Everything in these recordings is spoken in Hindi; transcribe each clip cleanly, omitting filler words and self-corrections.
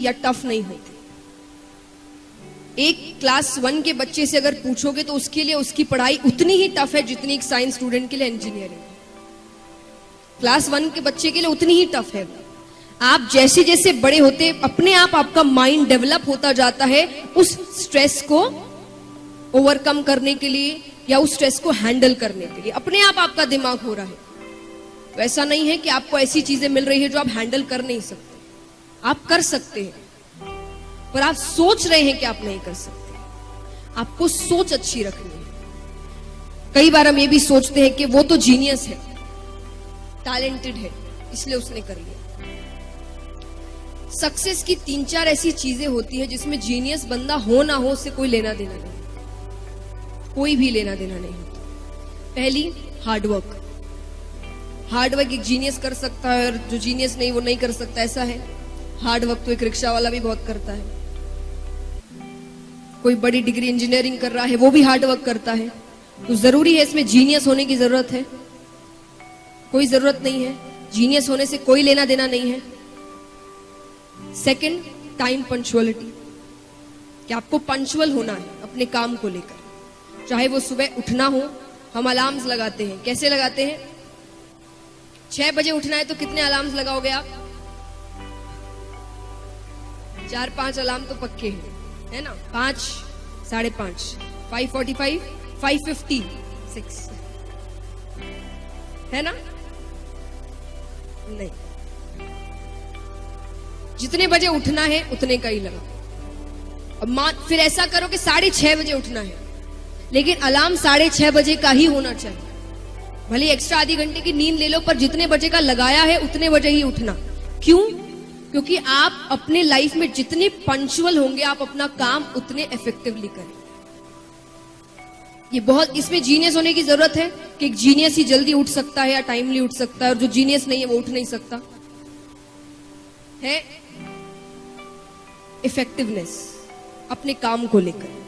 या टफ नहीं होती। एक क्लास 1 के बच्चे से अगर पूछोगे तो उसके लिए उसकी पढ़ाई उतनी ही टफ है जितनी एक साइंस स्टूडेंट के लिए इंजीनियरिंग। क्लास 1 के बच्चे के लिए उतनी ही टफ है। आप जैसे जैसे बड़े होते अपने आप आपका माइंड डेवलप होता जाता है उस स्ट्रेस को ओवरकम करने के लिए या उस स्ट्रेस को हैंडल करने के लिए। अपने आप आपका दिमाग हो रहा है। तो ऐसा नहीं है कि आपको ऐसी चीजें मिल रही है जो आप हैंडल कर नहीं सकते। आप कर सकते हैं, पर आप सोच रहे हैं कि आप नहीं कर सकते। आपको सोच अच्छी रखनी है। कई बार हम ये भी सोचते हैं कि वो तो जीनियस है, टैलेंटेड है, इसलिए उसने कर लिया। सक्सेस की 3-4 ऐसी चीजें होती है जिसमें जीनियस बंदा हो ना हो उससे कोई लेना देना नहीं, कोई भी लेना देना नहीं होता। पहली, हार्डवर्क। हार्डवर्क एक जीनियस कर सकता है और जो जीनियस नहीं वो नहीं कर सकता, ऐसा है। हार्डवर्क तो एक रिक्शा वाला भी बहुत करता है। कोई बड़ी डिग्री इंजीनियरिंग कर रहा है वो भी हार्डवर्क करता है। तो जरूरी है इसमें जीनियस होने की जरूरत है? कोई जरूरत नहीं है। जीनियस होने से कोई लेना देना नहीं है। सेकंड, टाइम पंक्चुअलिटी, कि आपको पंक्चुअल होना है अपने काम को लेकर। चाहे वो सुबह उठना हो, हम अलार्म्स लगाते हैं। कैसे लगाते हैं? 6 बजे उठना है तो कितने अलार्म्स लगाओगे आप? 4-5 अलार्म तो पक्के हैं, है ना? 5, 5:30, 5:45, 5:50, 6, है ना? नहीं, जितने बजे उठना है उतने का ही लगाओ। अब फिर ऐसा करो कि 6:30 बजे उठना है, लेकिन अलार्म 6:30 बजे का ही होना चाहिए। भले एक्स्ट्रा आधी घंटे की नींद ले लो, पर जितने बजे का लगाया है उतने बजे ही उठना। क्यों? क्योंकि आप अपने लाइफ में जितने पंक्चुअल होंगे आप अपना काम उतने इफेक्टिवली करें। ये बहुत, इसमें जीनियस होने की जरूरत है कि एक जीनियस ही जल्दी उठ सकता है या टाइमली उठ सकता है, और जो जीनियस नहीं है वो उठ नहीं सकता है। इफेक्टिवनेस अपने काम को लेकर।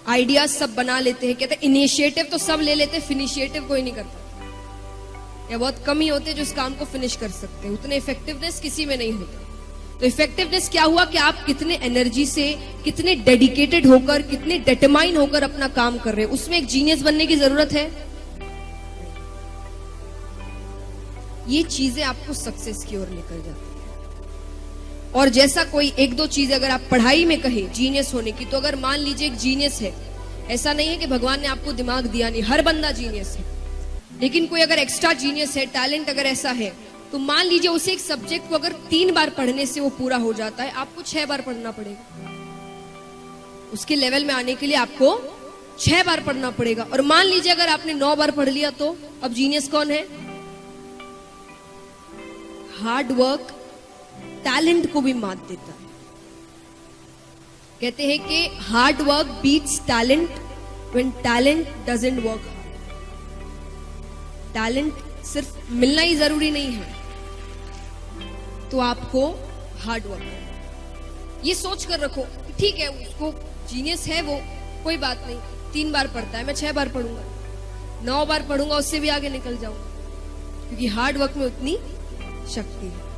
आइडिया सब बना लेते हैं, कहते हैं इनिशिएटिव तो सब ले लेते हैं, फिनिशिएटिव कोई नहीं करता, या बहुत कम ही होते जो इस काम को फिनिश कर सकते हैं। उतने इफेक्टिवनेस किसी में नहीं होता। तो इफेक्टिवनेस क्या हुआ कि आप कितने एनर्जी से, कितने डेडिकेटेड होकर, कितने डिटरमाइन होकर अपना काम कर रहे हैं। उसमें एक जीनियस बनने की जरूरत है। ये चीजें आपको सक्सेस की ओर लेकर जाती है। और जैसा कोई 1-2 चीज अगर आप पढ़ाई में कहे जीनियस होने की, तो अगर मान लीजिए एक जीनियस है, ऐसा नहीं है कि भगवान ने आपको दिमाग दिया नहीं, हर बंदा जीनियस है, लेकिन कोई अगर एक्स्ट्रा जीनियस है, टैलेंट अगर ऐसा है, तो मान लीजिए उसे एक सब्जेक्ट को अगर 3 बार पढ़ने से वो पूरा हो जाता है, आपको 6 बार पढ़ना पड़ेगा। उसके लेवल में आने के लिए आपको 6 बार पढ़ना पड़ेगा। और मान लीजिए अगर आपने 9 बार पढ़ लिया, तो अब जीनियस कौन है? हार्ड वर्क टैलेंट को भी मात देता है। कहते हैं कि hard work beats talent when talent doesn't work hard. Talent सिर्फ मिलना ही जरूरी नहीं है, तो आपको हार्ड वर्क करना। ये सोच कर रखो, ठीक है उसको जीनियस है वो, कोई बात नहीं, 3 बार पढ़ता है, मैं 6 बार पढ़ूंगा, 9 बार पढ़ूंगा, उससे भी आगे निकल जाऊंगा, क्योंकि हार्ड वर्क में उतनी शक्ति है।